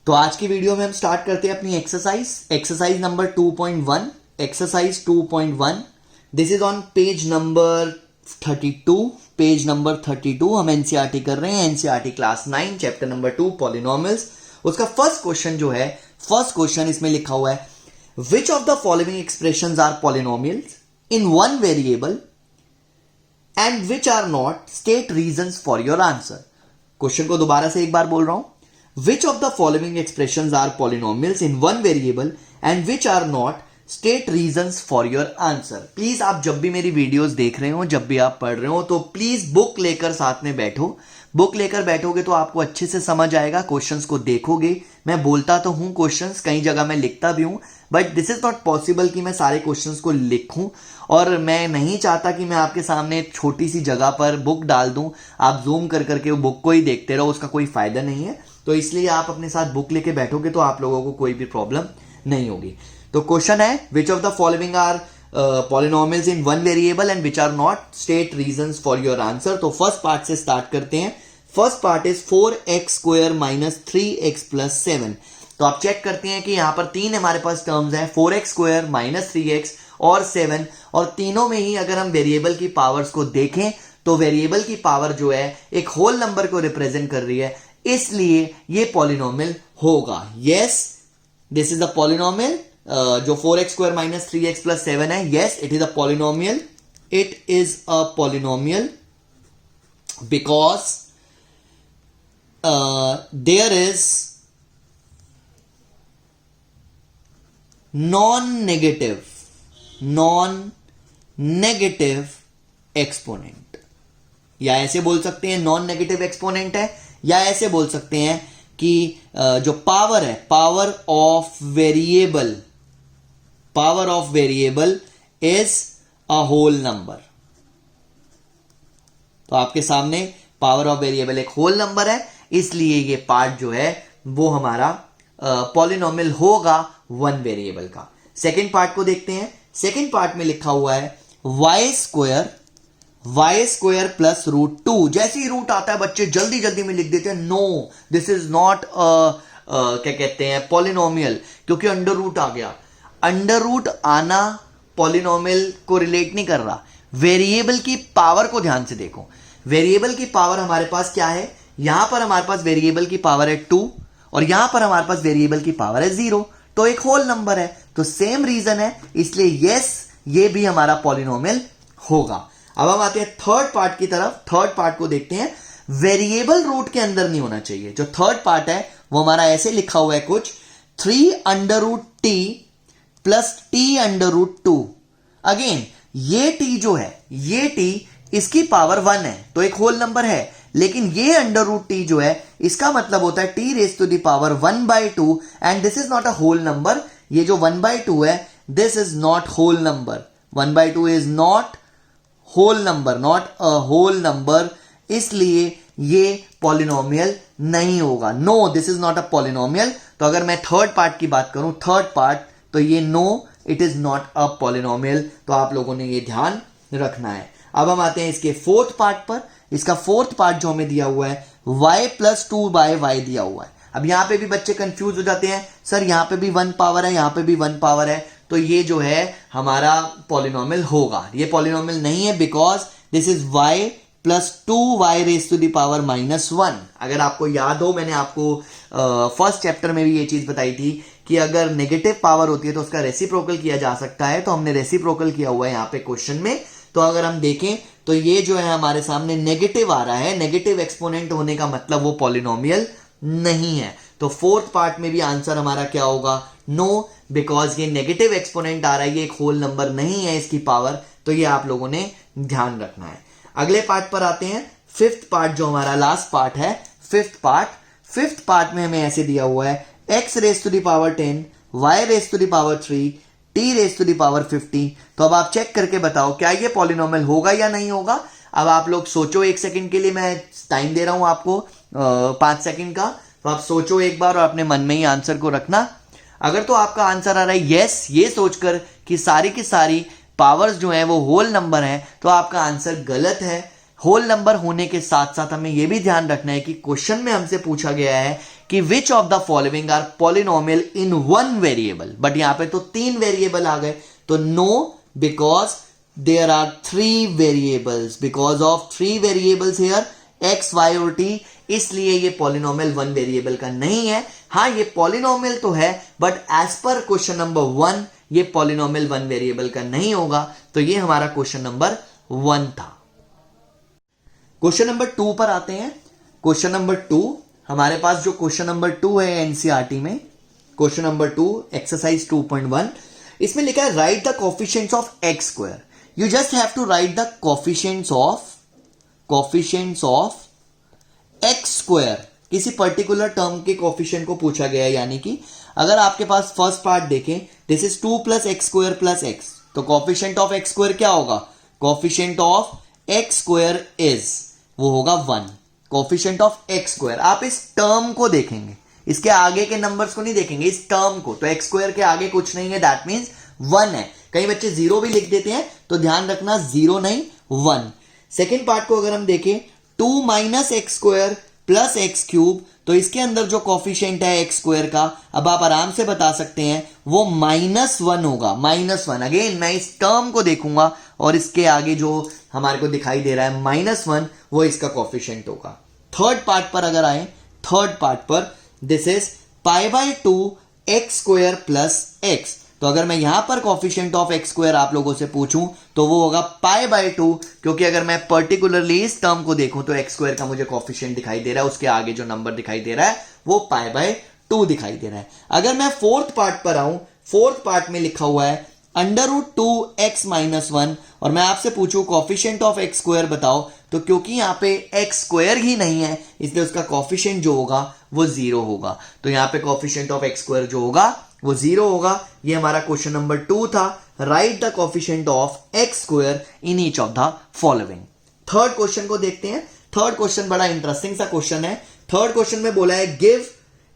तो आज की वीडियो में हम स्टार्ट करते हैं अपनी exercise number 2.1। Exercise 2.1 this is on page number 32 हम एनसीईआरटी कर रहे हैं, NCERT class 9 chapter number 2 polynomials. उसका फर्स्ट क्वेश्चन जो है, फर्स्ट क्वेश्चन इसमें लिखा हुआ है which of the following expressions are polynomials in one variable and which are not, state reasons for your answer. Question को दोबारा से एक बार बोल रहा हूं, which of the following expressions are polynomials in one variable and which are not, state reasons for your answer। Please आप जब भी मेरी वीडियोस देख रहे हो, जब भी आप पढ़ रहे हो, तो प्लीज बुक लेकर साथ में बैठो। बुक लेकर बैठोगे तो आपको अच्छे से समझ आएगा, क्वेश्चंस को देखोगे। मैं बोलता तो हूं क्वेश्चंस, कई जगह मैं लिखता भी हूं, but this is not possible कि मैं सारे क्वेश्चंस को लिखूं, और मैं नहीं चाहता कि मैं आपके सामने छोटी सी जगह पर बुक डाल दूं, आप जूम कर करके वो बुक को ही देखते रहो, उसका कोई फायदा नहीं है। तो इसलिए आप अपने साथ बुक लेके बैठोगे तो आप लोगों को कोई भी प्रॉब्लम नहीं होगी। तो क्वेश्चन है which of the following are polynomials in one variable and which are not, state reasons for your answer. तो फर्स्ट पार्ट से स्टार्ट करते हैं। First part is 4x² - 3x + 7। तो आप चेक करते हैं कि यहां पर तीन हमारे पास टर्म्स हैं, 4x² - 3x और 7, और तीनों में ही अगर हम वेरिएबल की पावर्स को देखें तो वेरिएबल की पावर जो है एक होल नंबर को रिप्रेजेंट कर रही है, इसलिए ये पॉलिनोमियल होगा। Yes, this is a polynomial. जो 4x² - 3x + 7 है, yes it is a polynomial. It is a polynomial because there is non negative exponent, या ऐसे बोल सकते हैं नॉन नेगेटिव एक्सपोनेंट है, या ऐसे बोल सकते हैं कि जो पावर है, power of variable is a whole number. तो आपके सामने पावर ऑफ वेरिएबल एक होल नंबर है, इसलिए ये पार्ट जो है वो हमारा पॉलिनोमियल होगा वन वेरिएबल का। सेकेंड पार्ट को देखते हैं। सेकेंड पार्ट में लिखा हुआ है y² + √2। जैसे ही रूट आता है बच्चे जल्दी जल्दी में लिख देते हैं नो, दिस इज नॉट क्या कहते हैं पॉलिनोमियल, क्योंकि अंडर रूट आ गया। अंडर रूट आना पॉलिनोमियल को रिलेट नहीं कर रहा। वेरिएबल की पावर को ध्यान से देखो। वेरिएबल की पावर हमारे पास क्या है, यहां पर हमारे पास वेरिएबल की पावर है 2 और यहां पर हमारे पास वेरिएबल की पावर है 0, तो एक होल नंबर है, तो सेम रीजन है, इसलिए यस ये भी हमारा पॉलिनोमियल होगा। अब हम आते हैं थर्ड पार्ट की तरफ। थर्ड पार्ट को देखते हैं। वेरिएबल रूट के अंदर नहीं होना चाहिए। जो थर्ड पार्ट है वो हमारा ऐसे लिखा हुआ है कुछ, 3√t + t√2। अगेन ये t जो है, ये t इसकी पावर 1 है, तो एक होल नंबर है, लेकिन ये √t जो है इसका मतलब होता है t⁻⁴ 1/2, and this is not a whole number. ये जो 1/2 है, this is not whole number. 1/2 is not whole number, not a whole number, इसलिए ये पॉलिनोमियल नहीं होगा। No, this is not a polynomial. तो अगर मैं थर्ड पार्ट की बात करूं, थर्ड पार्ट, तो ये no, it is not a polynomial. तो आप लोगों ने ये ध्यान रखना है। अब हम आते हैं इसके फोर्थ पार्ट पर। इसका फोर्थ पार्ट जो हमें दिया हुआ है y + 2/y दिया हुआ है। अब यहां पे भी बच्चे कंफ्यूज हो जाते हैं, सर यहां पे भी 1 पावर है, यहां पे भी 1 पावर है, तो ये जो है हमारा पॉलिनोमियल होगा। ये पॉलिनोमियल नहीं है, because this is y + 2y⁻⁻1। अगर आपको याद हो, मैंने आपको फर्स्ट चैप्टर में भी ये चीज बताई थी कि अगर नेगेटिव पावर होती है तो उसका रेसिप्रोकल किया जा सकता है, तो हमने रेसिप्रोकल किया हुआ है यहाँ पे क्वेश्चन में। तो अगर हम देखें तो ये जो है हमारे सामने नेगेटिव आ रहा है, नेगेटिव एक्सपोनेंट होने का मतलब वो पॉलिनोमियल नहीं है। तो फोर्थ पार्ट में भी आंसर हमारा क्या होगा, नो, बिकॉज ये नेगेटिव एक्सपोनेंट आ रहा है, ये एक होल नंबर नहीं है इसकी पावर। तो ये आप लोगों ने ध्यान रखना है। अगले पार्ट पर आते हैं। फिफ्थ पार्ट जो हमारा लास्ट पार्ट है, फिफ्थ पार्ट में हमें ऐसे दिया हुआ है x⁻10 y⁻3 t⁻50। तो अब आप चेक करके बताओ क्या ये पॉलिनोमियल होगा या नहीं होगा। अब आप लोग सोचो 1 सेकंड के लिए, मैं टाइम दे रहा हूं आपको 5 सेकंड का। तो आप सोचो एक बार और अपने मन में ही आंसर को रखना। अगर तो आपका आंसर आ रहा है यस, ये सोचकर कि सारी की सारी पावर्स जो है वो होल नंबर है, तो आपका आंसर गलत है। होल नंबर होने के साथ साथ हमें यह भी ध्यान रखना है कि क्वेश्चन में हमसे पूछा गया है कि which of the following are polynomial in one variable, but यहां पे तो 3 वेरिएबल आ गए, तो no, because there are 3 variables, because of 3 variables here x, y और t, इसलिए ये पॉलिनोमियल 1 वेरिएबल का नहीं है। हाँ, ये पॉलिनोमियल तो है, but as per question number 1 ये पॉलिनोमियल 1 वेरिएबल का नहीं होगा। तो ये हमारा क्वेश्चन नंबर 1 था। क्वेश्चन नंबर 2 पर आते हैं। क्वेश्चन नंबर 2, हमारे पास जो क्वेश्चन नंबर 2 है एनसीईआरटी में, क्वेश्चन नंबर 2 एक्सरसाइज 2.1, इसमें लिखा है write the coefficients of x square. You just have to write the coefficients of x square. किसी पर्टिकुलर टर्म के कोफिशिएंट को पूछा गया है, यानी कि अगर आपके पास फर्स्ट पार्ट देखें, this is 2 plus x square plus x, तो कोफिशिएंट ऑफ एक्स स्क्वायर क्या होगा? Coefficient of x square is, वो होगा 1। कोफिशिएंट ऑफ एक्स स्क्वायर, आप इस टर्म को देखेंगे, इसके आगे के नंबर्स को नहीं देखेंगे, इस टर्म को। तो एक्स स्क्वायर के आगे कुछ नहीं है, दैट मीन्स 1 है। कई बच्चे 0 भी लिख देते हैं, तो ध्यान रखना 0 नहीं 1। सेकेंड पार्ट को अगर हम देखें, 2 minus x square plus x cube, तो इसके अंदर जो कोफिशिएंट है एक्स स्क्वायर का, अब आप आराम से बता सकते हैं वो -1 होगा। -1, अगेन मैं इस टर्म को देखूंगा और इसके आगे जो हमारे को दिखाई दे रहा है -1, वो इसका कोफिशिएंट होगा। थर्ड पार्ट पर अगर आए, थर्ड पार्ट पर this is π/2 x square plus x, तो अगर मैं यहां पर कोफिशिएंट ऑफ एक्स स्क्वायर आप लोगों से पूछूं तो वो होगा π/2, क्योंकि अगर मैं पर्टिकुलरली इस टर्म को देखूं तो एक्स स्क्वायर का मुझे कोफिशिएंट दिखाई दे रहा है, उसके आगे जो नंबर दिखाई दे रहा है वो π/2 दिखाई दे रहा है। अगर मैं फोर्थ पार्ट पर आऊं, फोर्थ पार्ट में लिखा हुआ है √2x - 1, और मैं आपसे पूछूं कोफिशिएंट ऑफ एक्स स्क्वायर बताओ, तो क्योंकि यहां पे एक्स स्क्वायर ही नहीं है, इसलिए उसका कोफिशिएंट जो होगा वो 0 होगा। तो यहां पे कोफिशिएंट ऑफ एक्स स्क्वायर जो होगा वो 0 होगा। ये हमारा क्वेश्चन नंबर 2 था, right the coefficient of x square in each of the following. Third question को देखते हैं। थर्ड क्वेश्चन बड़ा इंटरेस्टिंग सा क्वेश्चन है। थर्ड क्वेश्चन में बोला है give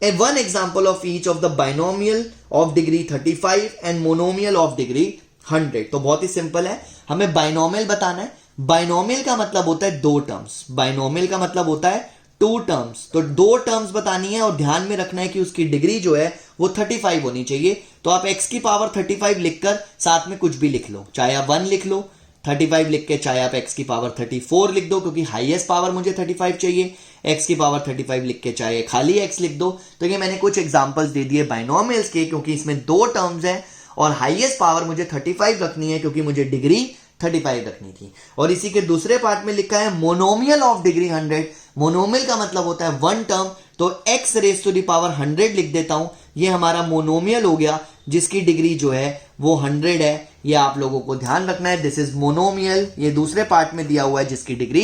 a one example of each of the binomial of degree 35 and monomial of degree 100। तो बहुत ही सिंपल है, हमें बाइनोमियल बताना है। बाइनोमियल का मतलब होता है 2 टर्म्स, बाइनोमियल का मतलब होता है 2 टर्म्स। तो 2 टर्म्स बतानी है और ध्यान में रखना है कि उसकी डिग्री जो है वो 35 होनी चाहिए। तो आप x की पावर 35 लिखकर साथ में कुछ भी लिख लो, चाहे आप 1 लिख लो 35 लिख के, चाहे आप x की पावर 34 लिख दो, क्योंकि हाईएस्ट पावर मुझे 35 चाहिए। x की पावर 35 लिख के चाहे खाली x लिख दो। तो ये मैंने कुछ एग्जांपल्स दे दिए बाइनोमियल्स के, क्योंकि इसमें 2 टर्म्स हैं और हाईएस्ट पावर मुझे 35 रखनी है, क्योंकि मुझे डिग्री 35 रखनी थी। और इसी के दूसरे पार्ट में लिखा है मोनोमियल ऑफ डिग्री 100। मोनोमियल का मतलब होता है 1 टर्म, तो x raise to the power 100 लिख देता हूं। ये हमारा मोनोमियल हो गया, जिसकी डिग्री जो है वो 100 है। ये आप लोगों को ध्यान रखना है, दिस इज मोनोमियल। ये दूसरे पार्ट में दिया हुआ है जिसकी डिग्री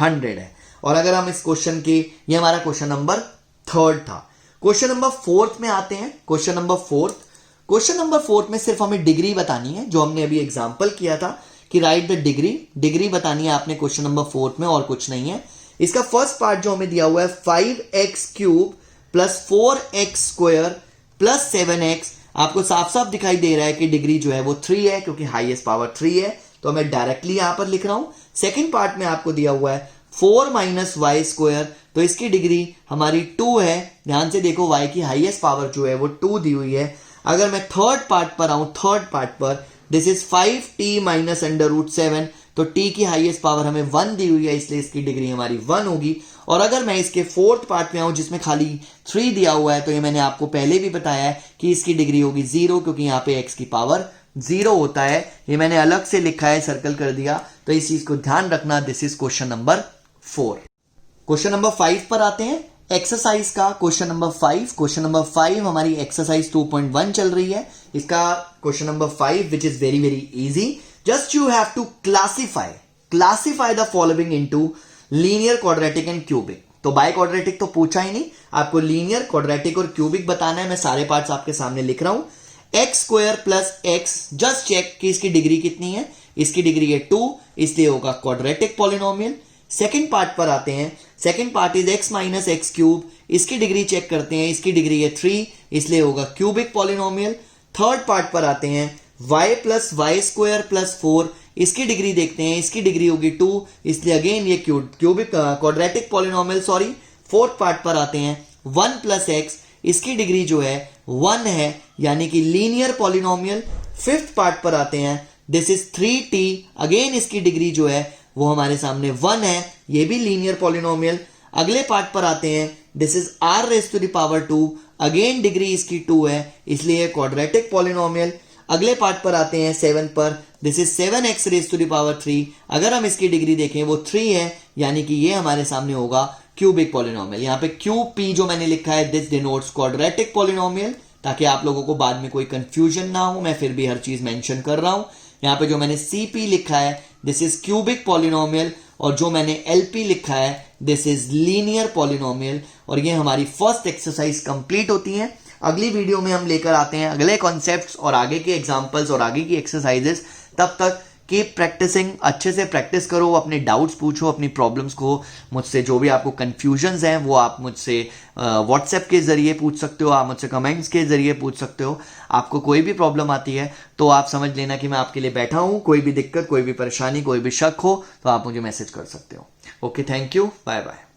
100 है। और अगर हम इस क्वेश्चन के, ये हमारा क्वेश्चन नंबर 3 था। क्वेश्चन नंबर 4 में आते हैं। क्वेश्चन नंबर 4 में सिर्फ हमें डिग्री बतानी है, जो हमने अभी एग्जांपल किया था कि राइट द डिग्री बतानी है आपने क्वेश्चन नंबर 4 में, और कुछ नहीं है। इसका फर्स्ट पार्ट जो हमें दिया हुआ है 5x³ plus 4x² plus 7x, आपको साफ साफ दिखाई दे रहा है कि डिग्री जो है वो 3 है, क्योंकि हाईएस्ट पावर 3 है। तो मैं डायरेक्टली यहां पर लिख रहा हूं। सेकेंड पार्ट में आपको दिया हुआ है 4 - y², तो इसकी डिग्री हमारी 2 है। ध्यान से देखो, y की हाईएस्ट पावर जो है वो 2 दी हुई है। अगर मैं थर्ड पार्ट पर आऊं, थर्ड पार्ट पर दिस इज 5t - √7, तो t की हाईएस्ट पावर हमें 1 दी हुई है, इसलिए इसकी डिग्री हमारी 1 होगी। और अगर मैं इसके फोर्थ पार्ट में आऊं जिसमें खाली 3 दिया हुआ है, तो ये मैंने आपको पहले भी बताया है कि इसकी डिग्री होगी 0, क्योंकि यहाँ पे x की पावर 0 होता है। ये मैंने अलग से लिखा है, सर्कल कर दिया, तो इस चीज को ध्यान रखना। This is question number 4। Question number 5 पर आते हैं, एक्सरसाइज का क्वेश्चन नंबर 5। क्वेश्चन नंबर 5 हमारी एक्सरसाइज 2.1 चल रही है। इसका question number 5 which is very very easy. Just you have to classify the following into linear, quadratic and cubic. तो बाय क्वाड्रेटिक तो पूछा ही नहीं, आपको लीनियर, क्वाड्रेटिक और क्यूबिक बताना है। मैं सारे पार्ट्स आपके सामने लिख रहा हूं। x² plus x, just check कि इसकी डिग्री कितनी है। इसकी डिग्री है 2, इसलिए होगा क्वाड्रेटिक पॉलिनोमियल। सेकेंड पार्ट पर आते हैं। Second part is x - x³, इसकी डिग्री चेक करते हैं। इसकी डिग्री है 3, इसलिए होगा क्यूबिक पॉलिनोमियल। थर्ड पार्ट पर आते हैं, y + y² + 4, इसकी डिग्री देखते हैं, इसकी डिग्री होगी 2, इसलिए अगेन ये cubic quadratic polynomial sorry fourth part पर आते हैं 1 प्लस एक्स, इसकी डिग्री जो है 1 है यानी कि लीनियर पॉलिनोमियल। फिफ्थ पार्ट पर आते हैं, दिस इज 3t, अगेन इसकी डिग्री जो है वो हमारे सामने 1 है, ये भी लीनियर पॉलिनोमियल। अगले पार्ट पर आते हैं, this is r raise to the power 2, again degree इसकी 2 है इसलिए क्वाड्रेटिक पॉलिनोमियल। अगले पार्ट पर आते हैं 7 पर, this is 7x raise to the power 3, अगर हम इसकी डिग्री देखें वो 3 है यानी कि ये हमारे सामने होगा क्यूबिक पॉलिनोमियल। यहाँ पे QP जो मैंने लिखा है दिस डिनोट्स क्वाड्रेटिक पॉलिनोमियल, ताकि आप लोगों को बाद में कोई कंफ्यूजन ना हो, मैं फिर भी हर चीज मेंशन कर रहा हूं। यहाँ पे जो मैंने CP लिखा है दिस इज क्यूबिक पॉलिनोमियल, और जो मैंने LP लिखा है दिस इज लीनियर पॉलिनोमियल। और ये हमारी फर्स्ट एक्सरसाइज कंप्लीट होती है। अगली वीडियो में हम लेकर आते हैं अगले कॉन्सेप्ट्स और आगे के एग्जांपल्स और आगे की एक्सरसाइजेस। तब तक कीप प्रैक्टिसिंग, अच्छे से प्रैक्टिस करो, अपने डाउट्स पूछो, अपनी प्रॉब्लम्स को मुझसे, जो भी आपको कंफ्यूजन्स हैं वो आप मुझसे व्हाट्सएप के जरिए पूछ सकते हो, आप मुझसे कमेंट्स के जरिए पूछ सकते हो। आपको कोई भी प्रॉब्लम आती है तो आप समझ लेना कि मैं आपके लिए बैठा हूँ। कोई भी दिक्कत, कोई भी परेशानी, कोई भी शक हो तो आप मुझे मैसेज कर सकते हो। Okay, thank you, bye bye.